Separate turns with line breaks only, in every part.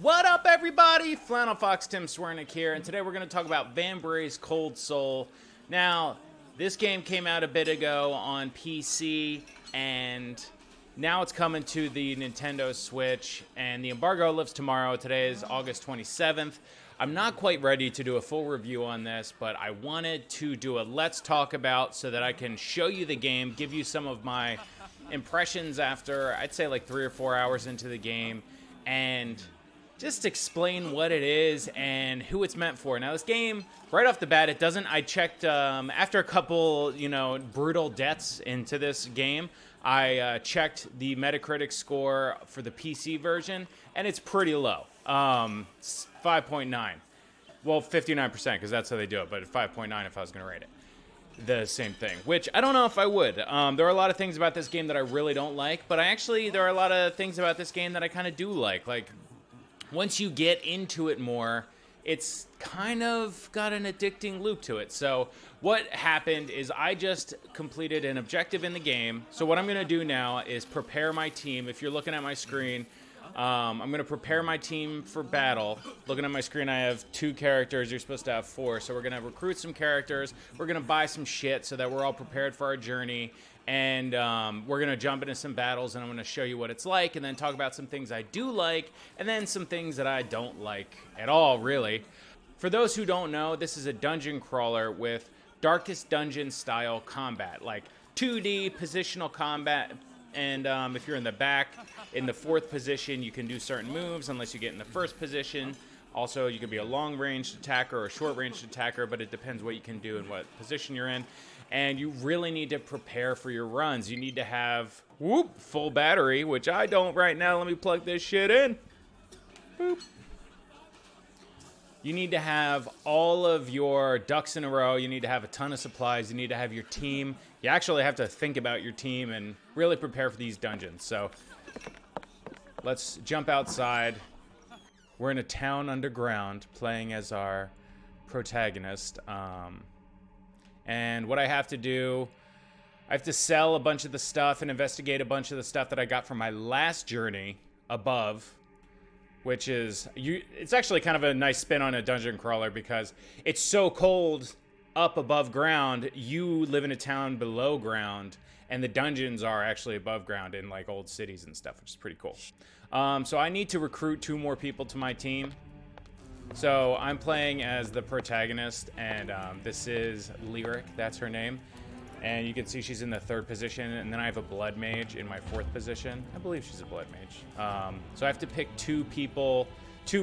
What up, everybody? Flannel Fox Tim Swernick here, and today we're going to talk about Vambrace Cold Soul. Now, this game came out a bit ago on PC, and now it's coming to the Nintendo Switch, and the embargo lifts tomorrow. Today is August 27th. I'm not quite ready to do a full review on this, but I wanted to do a Let's Talk About so that I can show you the game, give you some of my impressions after, I'd say, like 3 or 4 hours into the game, and just explain what it is and who it's meant for. Now, this game, right off the bat, it doesn't... I checked after a couple, brutal deaths into this game. I checked the Metacritic score for the PC version, and it's pretty low. 5.9. Well, 59%, because that's how they do it, but 5.9 if I was going to rate it. The same thing, which I don't know if I would. There are a lot of things about this game that I really don't like, but there are a lot of things about this game that I kind of do like. Like, once you get into it more, it's kind of got an addicting loop to it. So what happened is I just completed an objective in the game. So what I'm going to do now is prepare my team. If you're looking at my screen, I'm going to prepare my team for battle. Looking at my screen, I have 2 characters. You're supposed to have 4. So we're going to recruit some characters. We're going to buy some shit so that we're all prepared for our journey. And we're going to jump into some battles, and I'm going to show you what it's like, and then talk about some things I do like, and then some things that I don't like at all, really. For those who don't know, this is a dungeon crawler with Darkest Dungeon style combat, like 2D positional combat. And if you're in the back, in the 4th position, you can do certain moves unless you get in the 1st position. Also, you can be a long-ranged attacker or a short-ranged attacker, but it depends what you can do and what position you're in. And you really need to prepare for your runs. You need to have, full battery, which I don't right now. Let me plug this shit in. Boop. You need to have all of your ducks in a row. You need to have a ton of supplies. You need to have your team. You actually have to think about your team and really prepare for these dungeons. So let's jump outside. We're in a town underground playing as our protagonist. And what I have to do, I have to sell a bunch of the stuff and investigate a bunch of the stuff that I got from my last journey above, which is, it's actually kind of a nice spin on a dungeon crawler because it's so cold up above ground. You live in a town below ground, and the dungeons are actually above ground in like old cities and stuff, which is pretty cool. So I need to recruit 2 more people to my team. So I'm playing as the protagonist, and this is Lyric, that's her name. And you can see she's in the 3rd position, and then I have a blood mage in my 4th position. I believe she's a blood mage. So I have to pick 2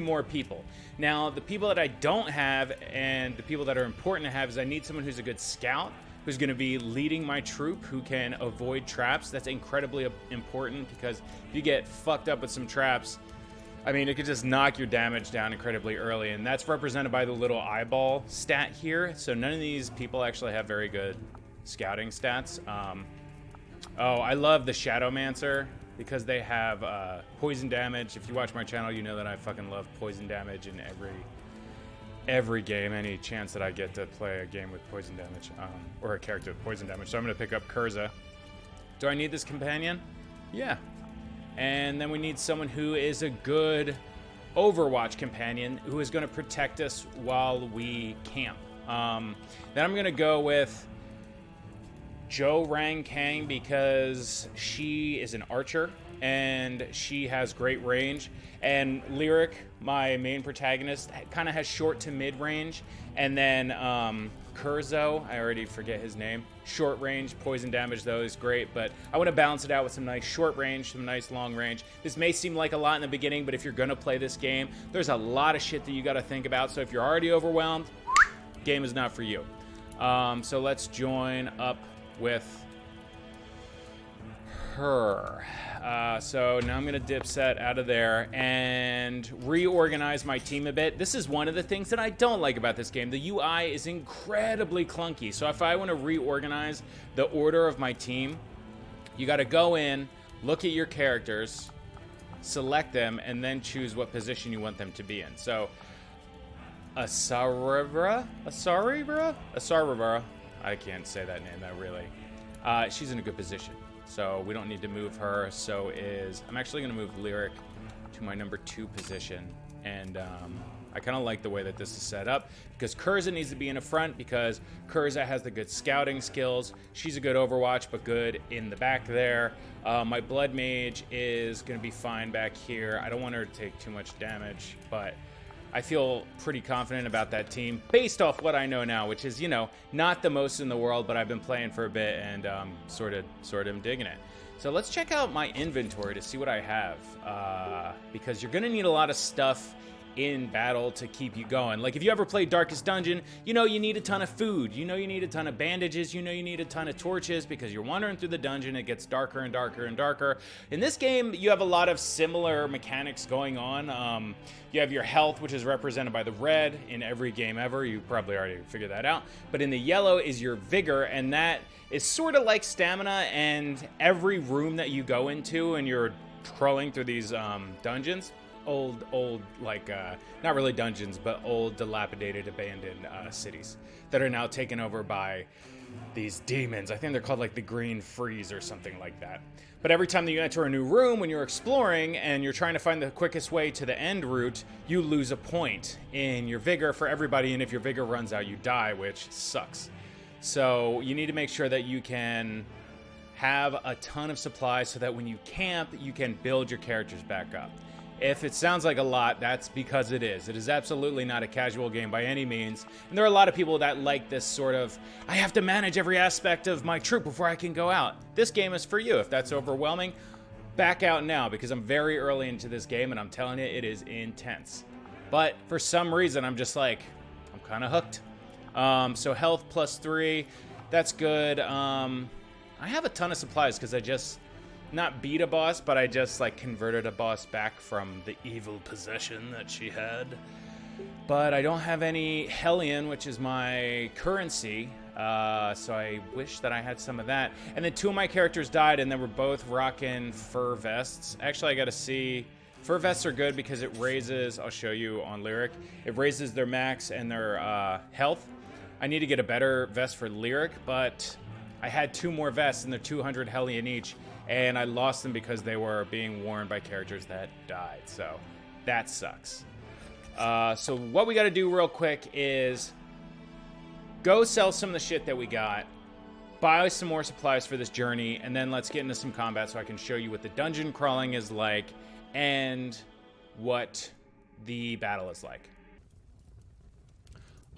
more people. Now, the people that I don't have and the people that are important to have is I need someone who's a good scout, who's going to be leading my troop, who can avoid traps. That's incredibly important because if you get fucked up with some traps, I mean, it could just knock your damage down incredibly early, and that's represented by the little eyeball stat here. So none of these people actually have very good scouting stats. Oh, I love the Shadowmancer because they have poison damage. If you watch my channel, you know that I fucking love poison damage in every game, any chance that I get to play a game with poison damage, or a character with poison damage. So I'm going to pick up Kurza. Do I need this companion? Yeah. And then we need someone who is a good Overwatch companion who is going to protect us while we camp. Then I'm going to go with Jo Rang Kang because she is an archer and she has great range. And Lyric, my main protagonist, kind of has short to mid range. And then Kurzo, I already forget his name. Short range, poison damage though is great, but I want to balance it out with some nice short range, some nice long range. This may seem like a lot in the beginning, but if you're going to play this game, there's a lot of shit that you got to think about. So if you're already overwhelmed, game is not for you. So let's join up with her. So now I'm going to dip set out of there and reorganize my team a bit. This is one of the things that I don't like about this game. The UI is incredibly clunky. So if I want to reorganize the order of my team, you got to go in, look at your characters, select them, and then choose what position you want them to be in. So Asaribra, I can't say that name that really. She's in a good position. So we don't need to move her. So I'm actually going to move Lyric to my number 2 position. And I kind of like the way that this is set up because Curza needs to be in the front because Curza has the good scouting skills. She's a good Overwatch, but good in the back there. My Blood Mage is going to be fine back here. I don't want her to take too much damage, but I feel pretty confident about that team based off what I know now, which is, you know, not the most in the world, but I've been playing for a bit and sort of am digging it. So let's check out my inventory to see what I have because you're going to need a lot of stuff in battle to keep you going. Like if you ever played Darkest Dungeon, you know you need a ton of food, you know you need a ton of bandages, you know you need a ton of torches because you're wandering through the dungeon, it gets darker and darker and darker. In this game, you have a lot of similar mechanics going on. You have your health, which is represented by the red in every game ever. You probably already figured that out. But in the yellow is your vigor, and that is sort of like stamina, and every room that you go into and you're crawling through these dungeons, old like not really dungeons, but old dilapidated abandoned cities that are now taken over by these demons. I think they're called like the Green Freeze or something like that. But every time that you enter a new room, when you're exploring and you're trying to find the quickest way to the end route, you lose a point in your vigor for everybody, and if your vigor runs out, you die, which sucks. So you need to make sure that you can have a ton of supplies so that when you camp, you can build your characters back up. If it sounds like a lot, that's because it is. It is absolutely not a casual game by any means. And there are a lot of people that like this sort of, I have to manage every aspect of my troop before I can go out. This game is for you. If that's overwhelming, back out now because I'm very early into this game and I'm telling you, it is intense. But for some reason, I'm just like, I'm kind of hooked. So health +3, that's good. I have a ton of supplies because I just not beat a boss, but I just like converted a boss back from the evil possession that she had. But I don't have any Hellion, which is my currency, so I wish that I had some of that. And then 2 of my characters died, and they were both rocking fur vests. Actually, I gotta see. Fur vests are good because it raises, I'll show you on Lyric, it raises their max and their health. I need to get a better vest for Lyric, but I had 2 more vests, and they're 200 Hellion each. And I lost them because they were being worn by characters that died. So that sucks. So what we got to do real quick is go sell some of the shit that we got, buy some more supplies for this journey, and then let's get into some combat so I can show you what the dungeon crawling is like and what the battle is like.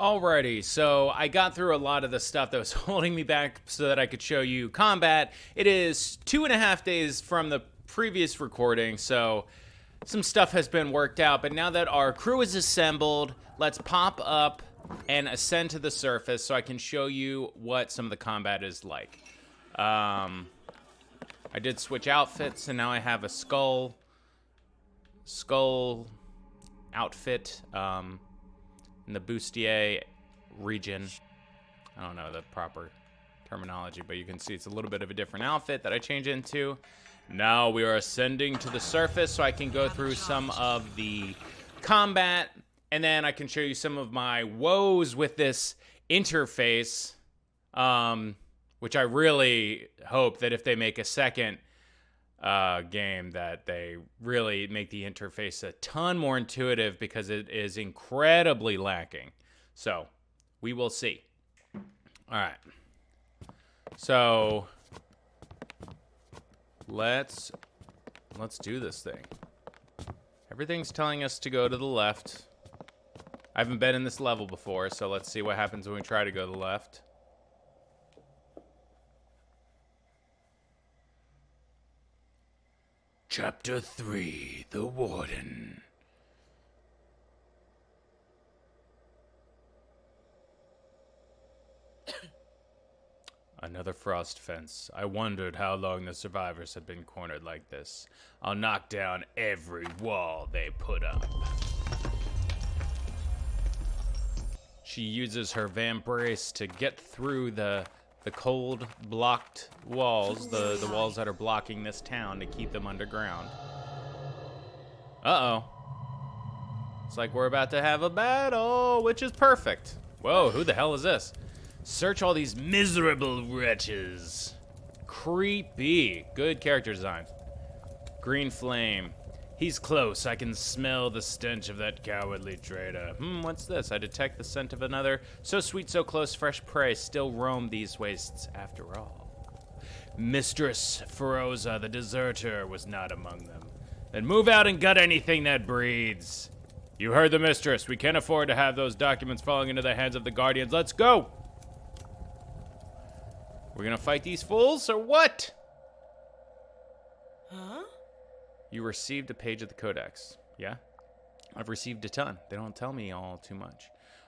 Alrighty, so I got through a lot of the stuff that was holding me back so that I could show you combat. It is 2.5 days from the previous recording, so some stuff has been worked out. But now that our crew is assembled, let's pop up and ascend to the surface so I can show you what some of the combat is like. I did switch outfits, and now I have a skull outfit. In the bustier region. I don't know the proper terminology, but you can see it's a little bit of a different outfit that I change into. Now we are ascending to the surface so I can go through some of the combat, and then I can show you some of my woes with this interface, which I really hope that if they make a second game that they really make the interface a ton more intuitive because it is incredibly lacking. So we will see. All right. So let's do this thing. Everything's telling us to go to the left. I haven't been in this level before, so let's see what happens when we try to go to the left. Chapter 3, The Warden. Another frost fence. I wondered how long the survivors had been cornered like this. I'll knock down every wall they put up. She uses her Vambrace to get through the cold blocked walls, the walls that are blocking this town to keep them underground. Uh-oh. It's like we're about to have a battle, which is perfect. Whoa, who the hell is this? Search all these miserable wretches. Creepy. Good character design. Green flame. He's close. I can smell the stench of that cowardly traitor. What's this? I detect the scent of another. So sweet, so close, fresh prey still roam these wastes after all. Mistress Feroza, the deserter, was not among them. Then move out and gut anything that breathes. You heard the mistress. We can't afford to have those documents falling into the hands of the Guardians. Let's go! We're gonna fight these fools, or what?
Huh?
You received a page of the Codex. Yeah? I've received a ton. They don't tell me all too much.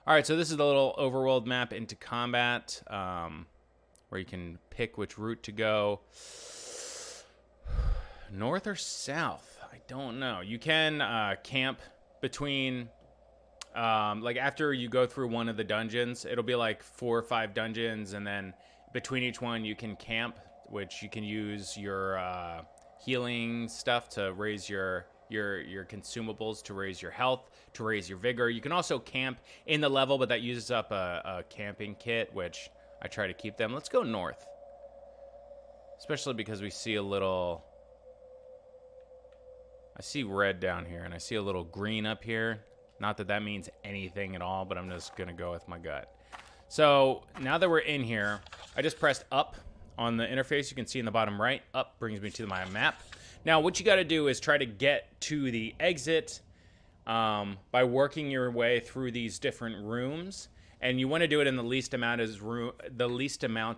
All right, so this is the little overworld map into combat, where you can pick which route to go. North or south? I don't know. You can camp between, like after you go through one of the dungeons, it'll be like 4 or 5 dungeons, and then between each one you can camp, which you can use your healing stuff to raise your consumables, to raise your health, to raise your vigor. You can also camp in the level, but that uses up a camping kit, which I try to keep them. Let's go north. Especially because we see a little... I see red down here, and I see a little green up here. Not that that means anything at all, but I'm just going to go with my gut. So now that we're in here, I just pressed up on the interface. You can see in the bottom right, up brings me to my map. Now, what you got to do is try to get to the exit by working your way through these different rooms. And you want to do it in the least amount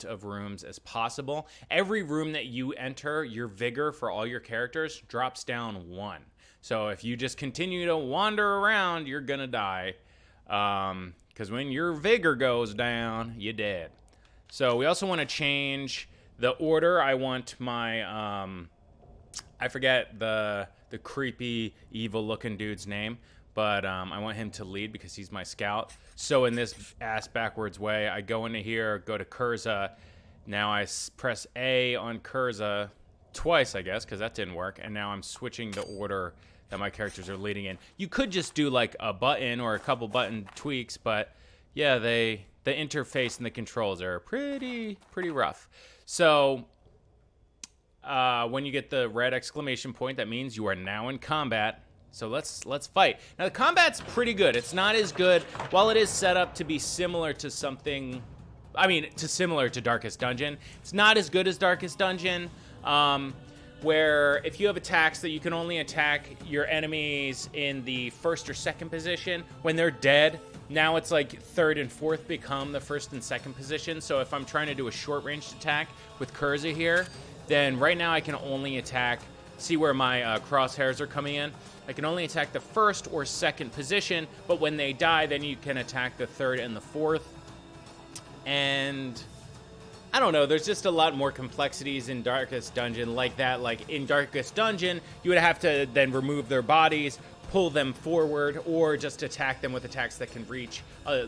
of rooms as possible. Every room that you enter, your vigor for all your characters drops down 1. So if you just continue to wander around, you're gonna die. Because when your vigor goes down, you're dead. So we also want to change the order. I want my, I forget the creepy, evil-looking dude's name. But I want him to lead because he's my scout. So in this ass-backwards way, I go into here, go to Curza. Now I press A on Curza twice, I guess, because that didn't work. And now I'm switching the order that my characters are leading in. You could just do like a button or a couple button tweaks, but yeah, the interface and the controls are pretty rough. So when you get the red exclamation point, that means you are now in combat. So let's fight. Now the combat's pretty good. It's not as good, while it is set up to be similar to something, similar to Darkest Dungeon. It's not as good as Darkest Dungeon, where if you have attacks that you can only attack your enemies in the first or second position, when they're dead, now it's like third and fourth become the first and second position. So if I'm trying to do a short-ranged attack with Curza here, then right now I can only attack, see where my crosshairs are coming in? I can only attack the first or second position, but when they die, then you can attack the third and the fourth. And I don't know, there's just a lot more complexities in Darkest Dungeon like that. Like in Darkest Dungeon, you would have to then remove their bodies, pull them forward, or just attack them with attacks that can reach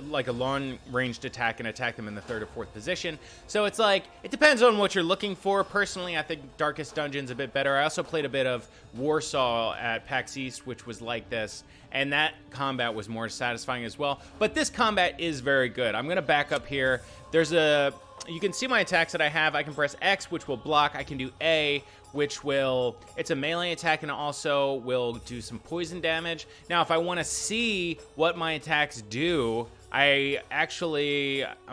like a long-ranged attack and attack them in the third or fourth position. So it's like, it depends on what you're looking for. Personally, I think Darkest Dungeon's a bit better. I also played a bit of Warsaw at PAX East, which was like this, and that combat was more satisfying as well. But this combat is very good. I'm going to back up here. You can see my attacks that I have. I can press X, which will block. I can do A, which it's a melee attack and also will do some poison damage. Now, if I want to see what my attacks do, I'm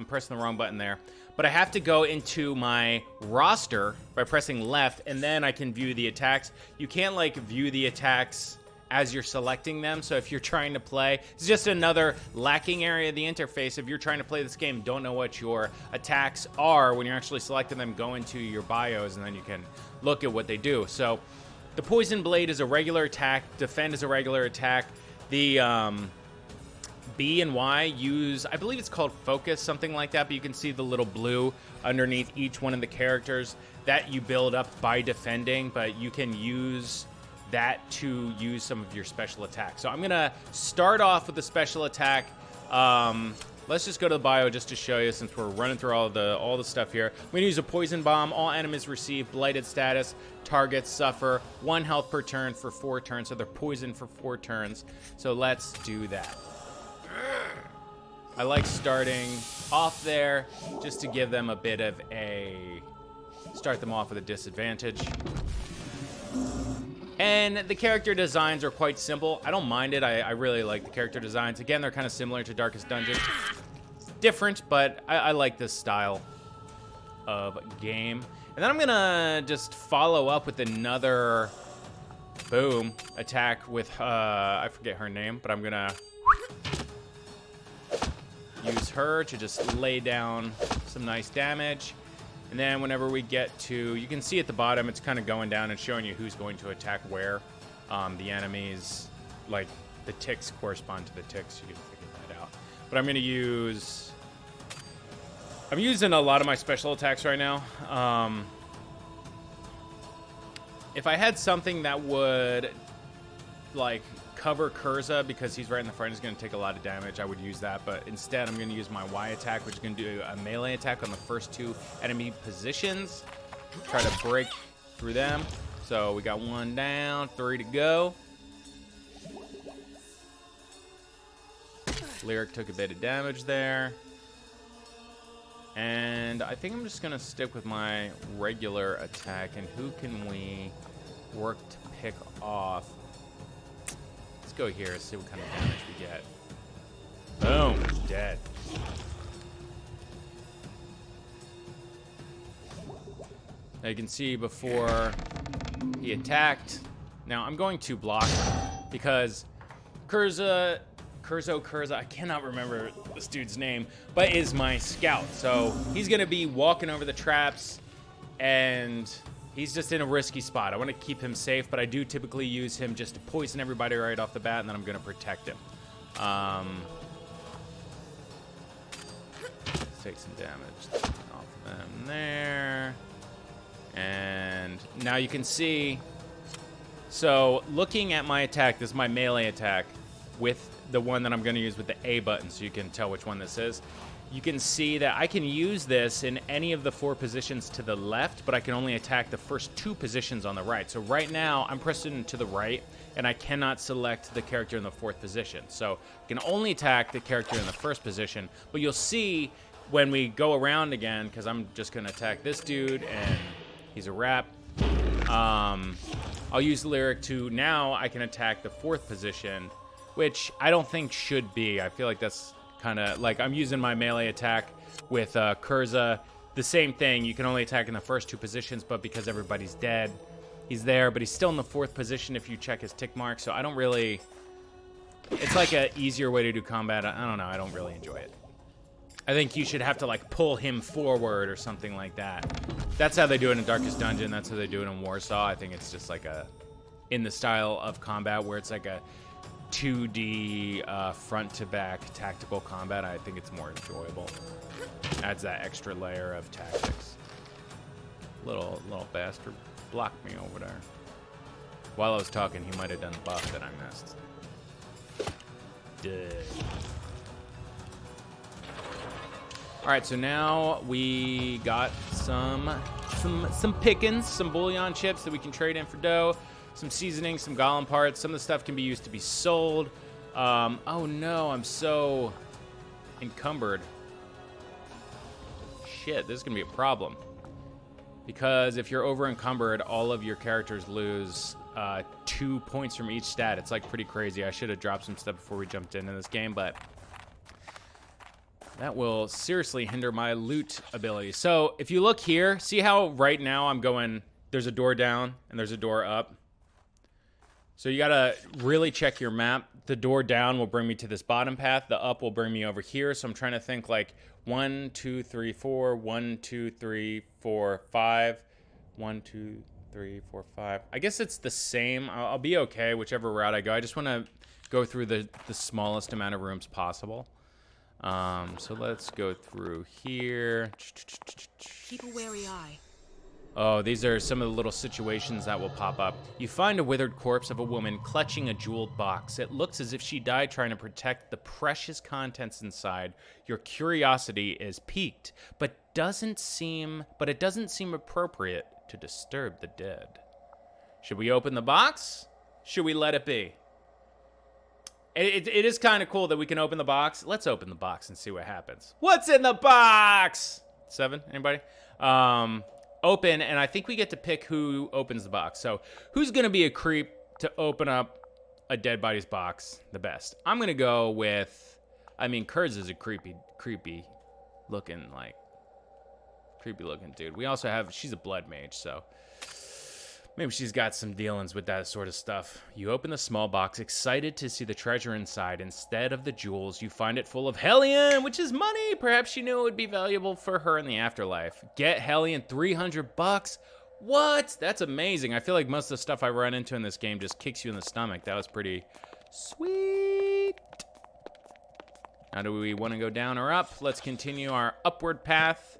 pressing the wrong button there, but I have to go into my roster by pressing left, and then I can view the attacks. You can't like view the attacks as you're selecting them. So if you're trying to play, it's just another lacking area of the interface. If you're trying to play this game, don't know what your attacks are, when you're actually selecting them, go into your bios and then you can look at what they do. So the Poison Blade is a regular attack. Defend is a regular attack. The B and Y use, I believe it's called Focus, something like that, but you can see the little blue underneath each one of the characters that you build up by defending, but you can use that to use some of your special attacks. So I'm gonna start off with the special attack. Let's just go to the bio just to show you, since we're running through all the stuff here. I'm gonna use a poison bomb. All enemies receive blighted status. Targets suffer 1 health per turn for 4 turns, so they're poisoned for 4 turns. So let's do that. I like starting off there just to give them a bit of start them off with a disadvantage. And the character designs are quite simple. I don't mind it. I really like the character designs. Again, they're kind of similar to Darkest Dungeon. Different, but I like this style of game. And then I'm gonna just follow up with another boom attack with I forget her name, but I'm gonna use her to just lay down some nice damage. And then whenever we get to, you can see at the bottom, it's kind of going down and showing you who's going to attack where. The enemies, like the ticks correspond to the ticks. You can figure that out. But I'm using a lot of my special attacks right now. If I had something that would like cover Kurza, because he's right in the front, he's going to take a lot of damage, I would use that. But instead, I'm going to use my Y attack, which is going to do a melee attack on the first 2 enemy positions. Try to break through them. So we got 1 down, 3 to go. Lyric took a bit of damage there. And I think I'm just going to stick with my regular attack. And who can we work to pick off? Let's go here and see what kind of damage we get. Boom. Dead. Now you can see before he attacked. Now I'm going to block because Kurza, I cannot remember this dude's name, but is my scout. So he's going to be walking over the traps, and he's just in a risky spot. I want to keep him safe, but I do typically use him just to poison everybody right off the bat, and then I'm going to protect him. Let's take some damage off them there. And now you can see, so looking at my attack, this is my melee attack with the one that I'm going to use with the A button, so you can tell which one this is. You can see that I can use this in any of the 4 positions to the left, but I can only attack the first 2 positions on the right. So right now, I'm pressing to the right, and I cannot select the character in the 4th position. So I can only attack the character in the 1st position, but you'll see when we go around again, because I'm just going to attack this dude, and he's a wrap. I'll use Lyric to, now I can attack the 4th position, which I don't think should be. I feel like that's kind of like I'm using my melee attack with Kurza. The same thing. You can only attack in the first 2 positions, but because everybody's dead, he's there, but he's still in the 4th position if you check his tick mark. So I don't really... It's like an easier way to do combat. I don't know. I don't really enjoy it. I think you should have to like pull him forward or something like that. That's how they do it in Darkest Dungeon. That's how they do it in Warsaw. I think it's just like a... in the style of combat where it's like a 2D front-to-back tactical combat. I think it's more enjoyable. Adds that extra layer of tactics. Little bastard blocked me over there. While I was talking, he might have done the buff that I missed. Dead. All right, so now we got some pickings, some bouillon chips that we can trade in for dough. Some seasoning, some golem parts. Some of the stuff can be used to be sold. Oh no, I'm so encumbered. Shit, this is gonna be a problem. Because if you're over encumbered, all of your characters lose 2 points from each stat. It's like pretty crazy. I should have dropped some stuff before we jumped into this game, but that will seriously hinder my loot ability. So if you look here, see how right now I'm going, there's a door down and there's a door up. So you gotta really check your map. The door down will bring me to this bottom path. The up will bring me over here. So I'm trying to think like 1, 2, 3, 4, 1, 2, 3, 4, 5. 1, 2, 3, 4, 5. I guess it's the same. I'll be okay whichever route I go. I just want to go through the smallest amount of rooms possible. So let's go through here.
Keep a wary eye.
Oh, these are some of the little situations that will pop up. You find a withered corpse of a woman clutching a jeweled box. It looks as if she died trying to protect the precious contents inside. Your curiosity is piqued, but it doesn't seem appropriate to disturb the dead. Should we open the box? Should we let it be? It is kind of cool that we can open the box. Let's open the box and see what happens. What's in the box? 7, anybody? open, and I think we get to pick who opens the box. So who's going to be a creep to open up a dead body's box the best? I'm going to go with, I mean, Kurz is a creepy looking dude. We also have, she's a blood mage, so maybe she's got some dealings with that sort of stuff. You open the small box, excited to see the treasure inside. Instead of the jewels, you find it full of Hellion, which is money. Perhaps she knew it would be valuable for her in the afterlife. Get Hellion, $300. What? That's amazing. I feel like most of the stuff I run into in this game just kicks you in the stomach. That was pretty sweet. Now, do we want to go down or up? Let's continue our upward path.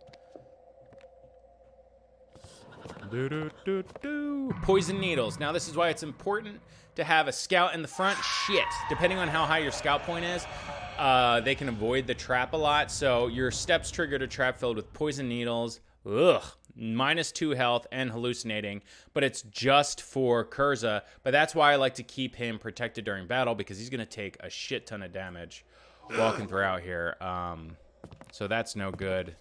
Poison needles. Now, this is why it's important to have a scout in the front. Shit. Depending on how high your scout point is, they can avoid the trap a lot. So your steps triggered a trap filled with poison needles. Ugh. -2 health and hallucinating, but it's just for Kurza. But that's why I like to keep him protected during battle, because he's going to take a shit ton of damage walking throughout here. So that's no good.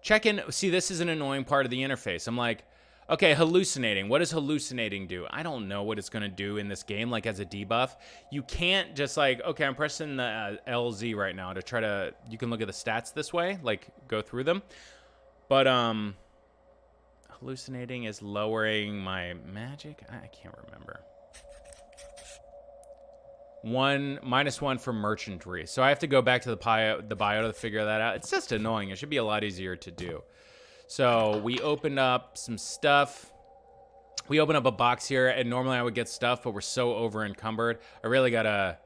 Check in. See, this is an annoying part of the interface. I'm like, okay, hallucinating. What does hallucinating do? I don't know what it's going to do in this game, like as a debuff. You can't just like, okay, I'm pressing the LZ right now to try to, you can look at the stats this way, like go through them. But hallucinating is lowering my magic. I can't remember. -1 for merchantry. So I have to go back to the bio to figure that out. It's just annoying. It should be a lot easier to do. So we opened up some stuff. We opened up a box here, and normally I would get stuff, but we're so over encumbered. I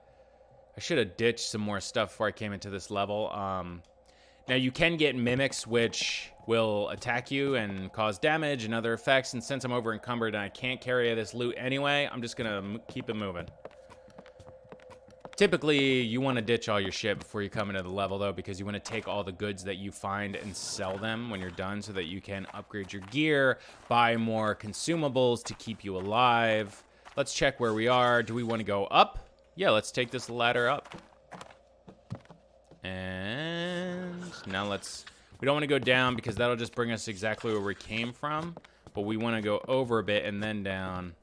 should have ditched some more stuff before I came into this level. Now you can get mimics, which will attack you and cause damage and other effects. And since I'm over encumbered and I can't carry this loot anyway, I'm just gonna keep it moving. Typically, you want to ditch all your shit before you come into the level, though, because you want to take all the goods that you find and sell them when you're done so that you can upgrade your gear, buy more consumables to keep you alive. Let's check where we are. Do we want to go up? Yeah, let's take this ladder up. And now we don't want to go down because that'll just bring us exactly where we came from, but we want to go over a bit and then down.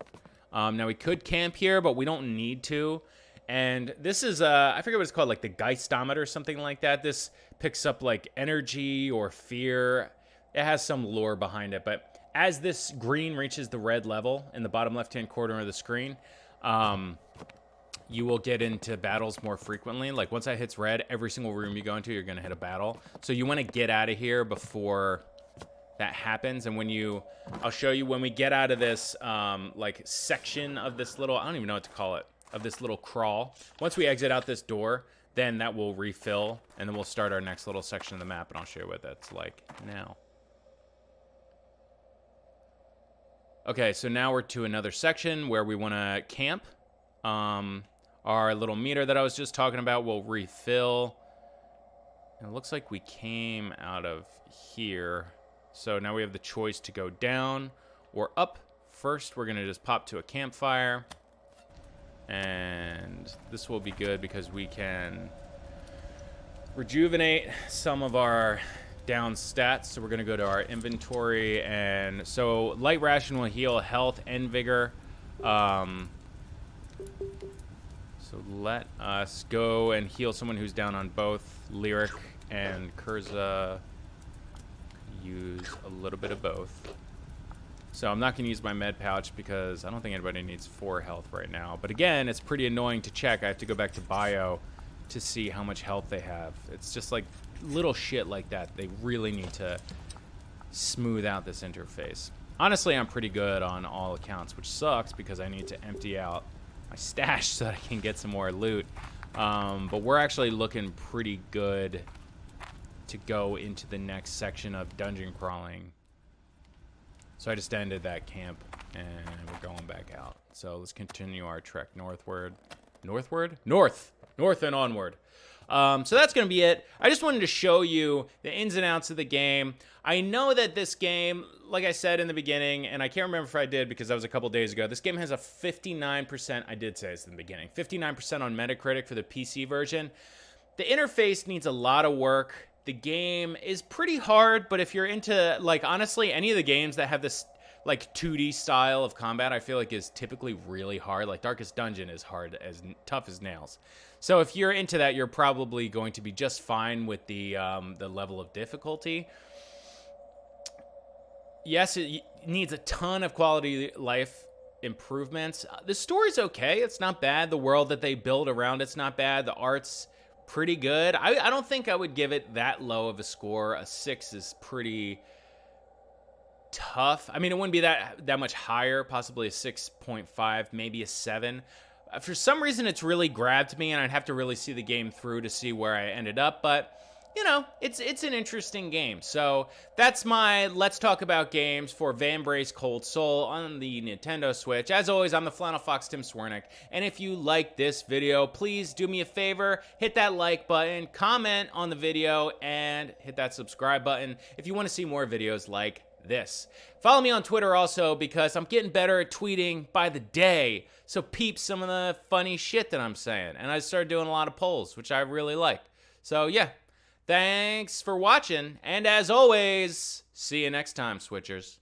Now, we could camp here, but we don't need to. And this is, I forget what it's called, like the Geistometer or something like that. This picks up like energy or fear. It has some lore behind it. But as this green reaches the red level in the bottom left-hand corner of the screen, you will get into battles more frequently. Like once that hits red, every single room you go into, you're going to hit a battle. So you want to get out of here before that happens. And I'll show you when we get out of this like section of this little, I don't even know what to call it, of this little crawl. Once we exit out this door, then that will refill, and then we'll start our next little section of the map, and I'll show you what that's like now. Okay, so now we're to another section where we want to camp. Our little meter that I was just talking about will refill. And it looks like we came out of here. So now we have the choice to go down or up. First, we're going to just pop to a campfire. And this will be good because we can rejuvenate some of our down stats. So we're going to go to our inventory. And so light ration will heal health and vigor. So let us go and heal someone who's down on both. Lyric and Kurza use a little bit of both. So I'm not going to use my med pouch because I don't think anybody needs 4 health right now. But again, it's pretty annoying to check. I have to go back to bio to see how much health they have. It's just like little shit like that. They really need to smooth out this interface. Honestly, I'm pretty good on all accounts, which sucks because I need to empty out my stash so that I can get some more loot. But we're actually looking pretty good to go into the next section of dungeon crawling. So I just ended that camp, and we're going back out. So let's continue our trek northward. Northward? North! North and onward. So that's going to be it. I just wanted to show you the ins and outs of the game. I know that this game, like I said in the beginning, and I can't remember if I did because that was a couple days ago, this game has a 59%, I did say this in the beginning, 59% on Metacritic for the PC version. The interface needs a lot of work. The game is pretty hard, but if you're into, like, honestly, any of the games that have this, like, 2D style of combat, I feel like is typically really hard. Like, Darkest Dungeon is hard, as tough as nails. So if you're into that, you're probably going to be just fine with the level of difficulty. Yes, it needs a ton of quality life improvements. The story's okay. It's not bad. The world that they build around it's not bad. The art's pretty good. I don't think I would give it that low of a score. A 6 is pretty tough. I mean, it wouldn't be that much higher. Possibly a 6.5, maybe a 7. For some reason, it's really grabbed me, and I'd have to really see the game through to see where I ended up. But you know, it's an interesting game. So that's my Let's Talk About Games for Vambrace Cold Soul on the Nintendo Switch. As always, I'm the Flannel Fox, Tim Swernick. And if you like this video, please do me a favor, hit that like button, comment on the video, and hit that subscribe button if you want to see more videos like this. Follow me on Twitter also, because I'm getting better at tweeting by the day. So peep some of the funny shit that I'm saying. And I started doing a lot of polls, which I really like. So yeah. Thanks for watching, and as always, see you next time, Switchers.